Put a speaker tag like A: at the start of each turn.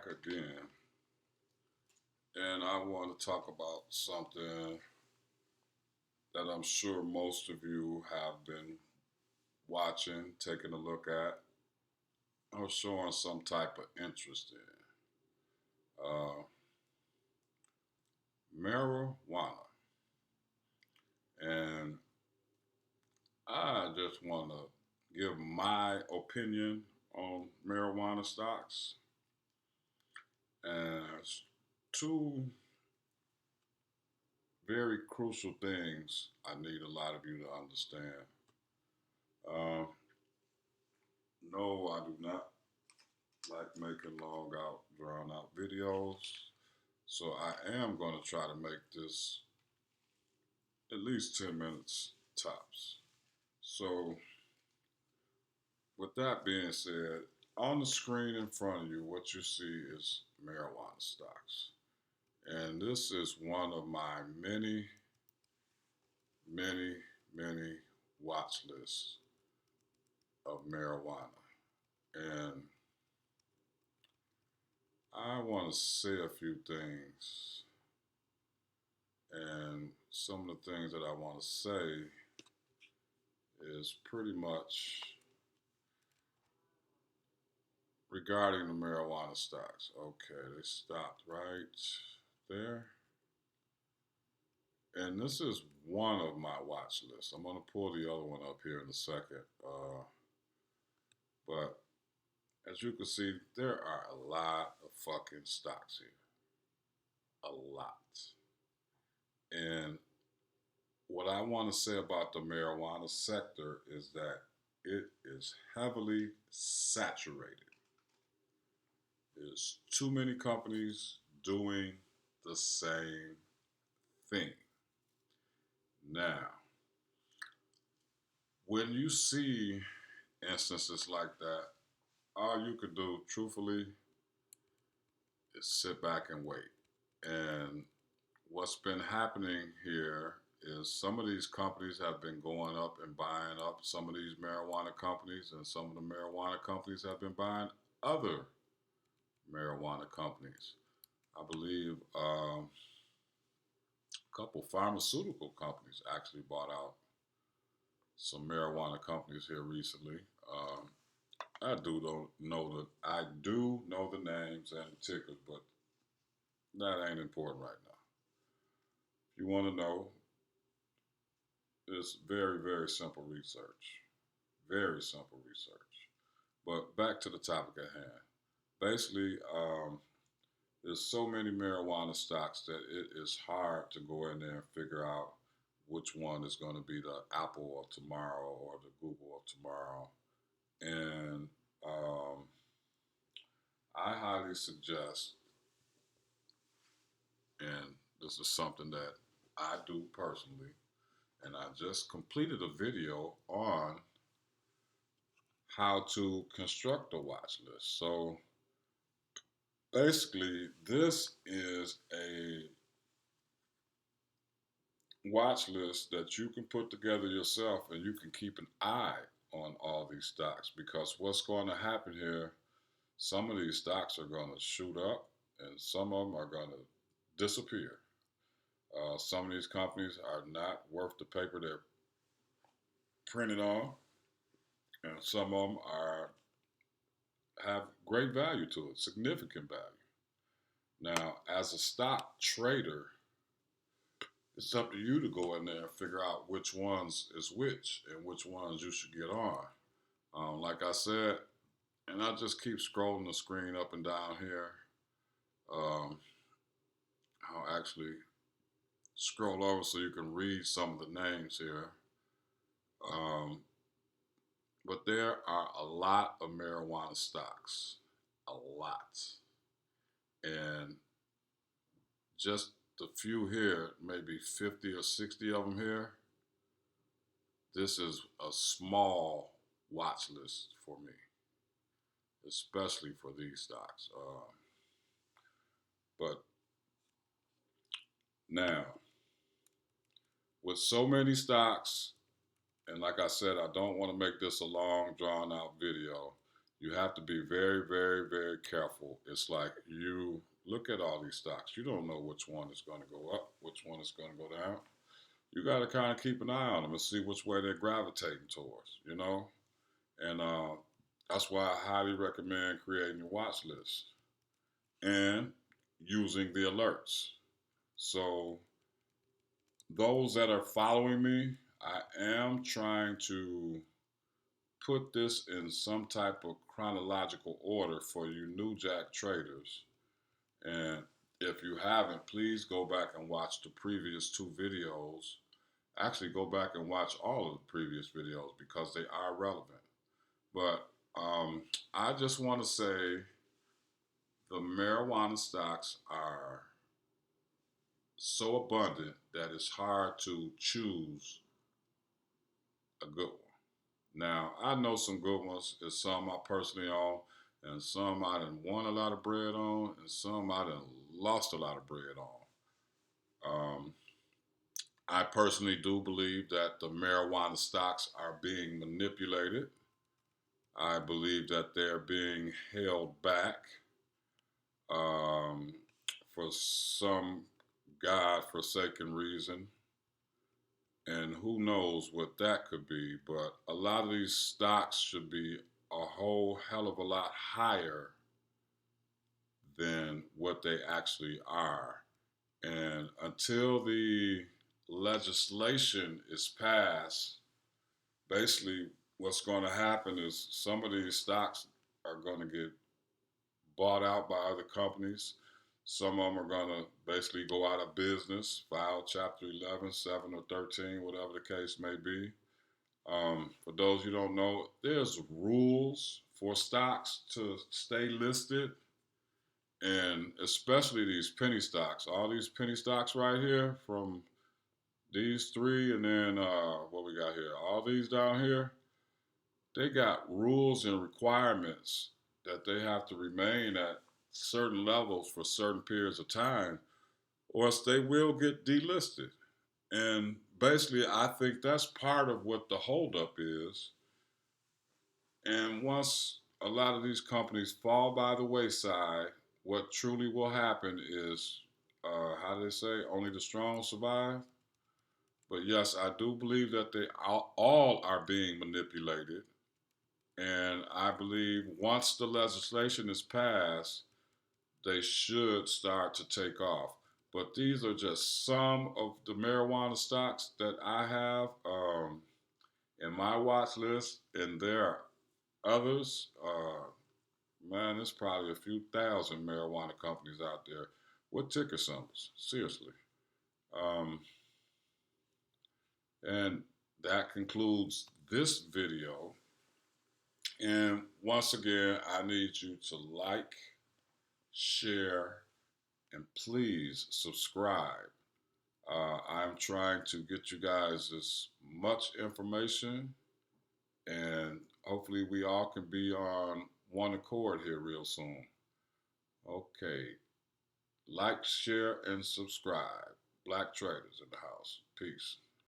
A: back again, and I want to talk about something that I'm sure most of you have been watching, taking a look at, or showing some type of interest in. Marijuana. And I just want to give my opinion on marijuana stocks. And it's two very crucial things I need a lot of you to understand. Um, no, I do not like making long out, drawn out videos. So I am going to try to make this at least 10 minutes tops. So, with that being said, on the screen in front of you, what you see is marijuana stocks. And this is one of my many, many, many watch lists of marijuana. And I want to say a few things. And some of the things that I want to say is pretty much regarding the marijuana stocks. Okay, they stopped right there. And this is one of my watch lists. I'm going to pull the other one up here in a second. But as you can see, there are a lot of fucking stocks here. A lot. And what I want to say about the marijuana sector is that it is heavily saturated. There's too many companies doing the same thing. Now, when you see instances like that, all you can do, truthfully, is sit back and wait. And what's been happening here is some of these companies have been going up and buying up some of these marijuana companies, and some of the marijuana companies have been buying other marijuana companies. I believe a couple pharmaceutical companies actually bought out some marijuana companies here recently. I do know the names and the tickers, but that ain't important right now. If you want to know, it's very, very simple research. Very simple research. But back to the topic at hand. Basically, there's so many marijuana stocks that it is hard to go in there and figure out which one is going to be the Apple of tomorrow or the Google of tomorrow. And I highly suggest, and this is something that I do personally, and I just completed a video on how to construct a watch list. So basically, this is a watch list that you can put together yourself, and you can keep an eye on all these stocks, because what's going to happen here, some of these stocks are going to shoot up and some of them are going to disappear. Some of these companies are not worth the paper they're printed on, and some of them are have great value to it, significant value. Now, as a stock trader, it's up to you to go in there and figure out which ones is which and which ones you should get on. Like I said, and I just keep scrolling the screen up and down here. Um, I'll actually scroll over so you can read some of the names here. Um, but there are a lot of marijuana stocks, a lot. And just the few here, maybe 50 or 60 of them here, this is a small watch list for me, especially for these stocks. But now, with so many stocks, and like I said, I don't want to make this a long, drawn out video. You have to be very, very, very careful. It's like you look at all these stocks. You don't know which one is going to go up, which one is going to go down. You got to kind of keep an eye on them and see which way they're gravitating towards. And that's why I highly recommend creating a watch list and using the alerts. So, those that are following me, I am trying to put this in some type of chronological order for you new jack traders. And if you haven't, please go back and watch the previous two videos. Actually, go back and watch all of the previous videos because they are relevant. But I just want to say the marijuana stocks are so abundant that it's hard to choose a good one. Now, I know some good ones. There's some I personally own, and some I done won a lot of bread on, and some I done lost a lot of bread on. I personally do believe that the marijuana stocks are being manipulated. I believe that they're being held back um, for some God-forsaken reason, and who knows what that could be. But a lot of these stocks should be a whole hell of a lot higher than what they actually are. And until the legislation is passed, basically what's going to happen is some of these stocks are going to get bought out by other companies. Some of them are going to basically go out of business, file Chapter 11, 7, or 13, whatever the case may be. For those who don't know, there's rules for stocks to stay listed, and especially these penny stocks. All these penny stocks right here, from these three, and then what we got here, all these down here, they got rules and requirements that they have to remain at certain levels for certain periods of time, or else they will get delisted. And basically, I think that's part of what the holdup is. And once a lot of these companies fall by the wayside, what truly will happen is, how do they say, only the strong survive? But yes, I do believe that they all are being manipulated. And I believe once the legislation is passed, they should start to take off. But these are just some of the marijuana stocks that I have in my watch list, and there are others. Man, there's probably a few thousand marijuana companies out there with ticker symbols. Seriously. Um, and that concludes this video. And once again, I need you to like, share, and please subscribe. I'm trying to get you guys as much information, and hopefully, we all can be on one accord here real soon. Okay, like, share, and subscribe. Black traders in the house. Peace.